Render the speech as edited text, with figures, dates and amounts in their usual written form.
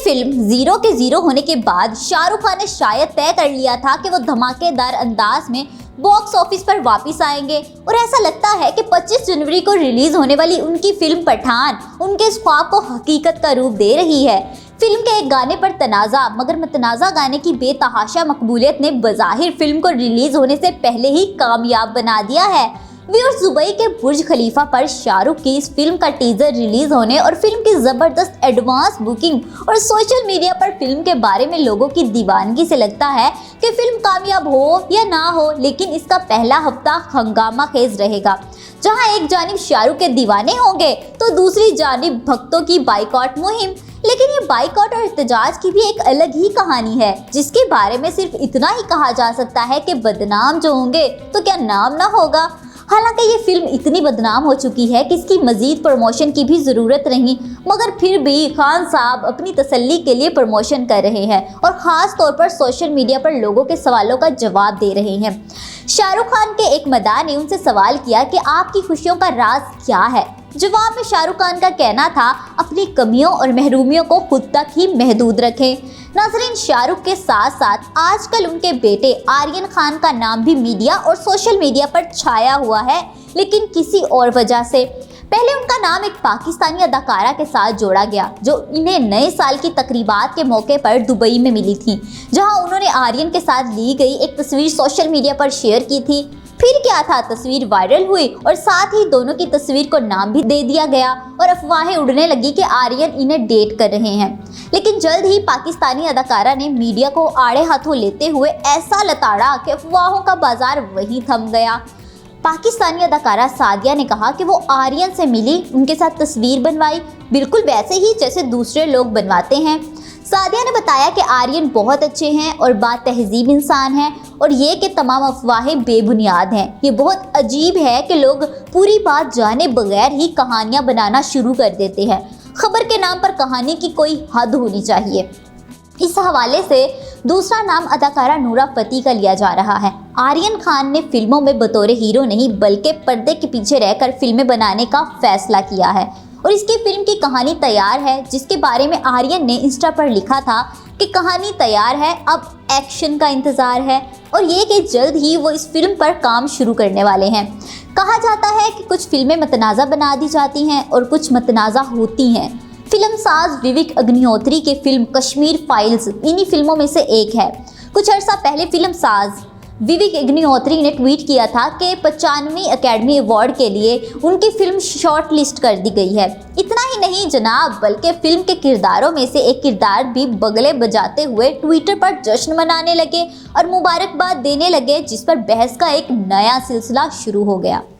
Film zero के zero होने के बाद शाहरुख खान ने शायद तय कर लिया था कि वो धमाकेदार अंदाज में बॉक्स ऑफिस पर वापस आएंगे और ऐसा लगता है कि 25 जनवरी को रिलीज होने वाली उनकी फिल्म पठान उनके इस ख्वाब को हकीकत का रूप दे रही है। फिल्म के एक गाने पर तनाज़ा मगर मतनाज़ा गाने की बेतहाशा मकबूलियत ने बज़ाहिर फिल्म को रिलीज होने से पहले ही कामयाब बना दिया है। व्यूअर्स, दुबई के बुर्ज खलीफा पर शाहरुख की इस फिल्म का टीजर रिलीज होने और फिल्म की जबरदस्त एडवांस बुकिंग और सोशल मीडिया पर फिल्म के बारे में लोगों की दीवानगी से लगता है कि फिल्म कामयाब हो या ना हो, लेकिन इसका पहला हफ्ता हंगामा खेज रहेगा। जहां एक जानिब शाहरुख के दीवाने होंगे तो दूसरी जानिब भक्तों की बाइकॉट मुहिम। लेकिन ये बाइकॉट और एहतजाज की भी एक अलग ही कहानी है, जिसके बारे में सिर्फ इतना ही कहा जा सकता है कि बदनाम जो होंगे तो क्या नाम ना होगा। हालांकि ये फिल्म इतनी बदनाम हो चुकी है कि इसकी मजीद प्रमोशन की भी ज़रूरत नहीं, मगर फिर भी खान साहब अपनी तसल्ली के लिए प्रमोशन कर रहे हैं और ख़ास तौर पर सोशल मीडिया पर लोगों के सवालों का जवाब दे रहे हैं। शाहरुख खान के एक मदाह ने उनसे सवाल किया कि आपकी खुशियों का राज क्या है। जवाब में शाहरुख खान का कहना था, अपनी कमियों और महरूमियों को खुद तक ही महदूद रखें। नाज़रीन, शाहरुख के साथ साथ आजकल उनके बेटे आर्यन खान का नाम भी मीडिया और सोशल मीडिया पर छाया हुआ है, लेकिन किसी और वजह से। पहले उनका नाम एक पाकिस्तानी अदाकारा के साथ जोड़ा गया जो इन्हें नए साल की तकरीबात के मौके पर दुबई में मिली थी, जहां उन्होंने आर्यन के साथ ली गई एक तस्वीर सोशल मीडिया पर शेयर की थी। फिर क्या था, तस्वीर वायरल हुई और साथ ही दोनों की तस्वीर को नाम भी दे दिया गया और अफवाहें उड़ने लगी कि आर्यन इन्हें डेट कर रहे हैं। लेकिन जल्द ही पाकिस्तानी अदाकारा ने मीडिया को आड़े हाथों लेते हुए ऐसा लताड़ा कि अफवाहों का बाजार वहीं थम गया। पाकिस्तानी अदाकारा सादिया ने कहा कि वो आर्यन से मिली, उनके साथ तस्वीर बनवाई, बिल्कुल वैसे ही जैसे दूसरे लोग बनवाते हैं। सादिया ने बताया कि आर्यन बहुत अच्छे हैं और बातहज़ीब इंसान हैं और ये कि तमाम अफवाहें बेबुनियाद हैं। ये बहुत अजीब है कि लोग पूरी बात जाने बगैर ही कहानियां बनाना शुरू कर देते हैं। खबर के नाम पर कहानी की कोई हद होनी चाहिए। इस हवाले से दूसरा नाम अदाकारा नूरा फतेही का लिया जा रहा है। आर्यन खान ने फिल्मों में बतौर हीरो नहीं बल्कि पर्दे के पीछे रहकर फिल्में बनाने का फैसला किया है और इसकी फिल्म की कहानी तैयार है, जिसके बारे में आर्यन ने इंस्टा पर लिखा था कि कहानी तैयार है, अब एक्शन का इंतज़ार है और ये कि जल्द ही वो इस फिल्म पर काम शुरू करने वाले हैं। कहा जाता है कि कुछ फिल्में मतनाज़ा बना दी जाती हैं और कुछ मतनाज़ा होती हैं। फिल्म साज विवेक अग्निहोत्री की फिल्म कश्मीर फाइल्स इन्हीं फिल्मों में से एक है। कुछ अर्सा पहले फिल्म साज विवेक अग्निहोत्री ने ट्वीट किया था कि 95वीं अकेडमी अवार्ड के लिए उनकी फिल्म शॉर्ट लिस्ट कर दी गई है। इतना ही नहीं जनाब, बल्कि फिल्म के किरदारों में से एक किरदार भी बगले बजाते हुए ट्विटर पर जश्न मनाने लगे और मुबारकबाद देने लगे, जिस पर बहस का एक नया सिलसिला शुरू हो गया।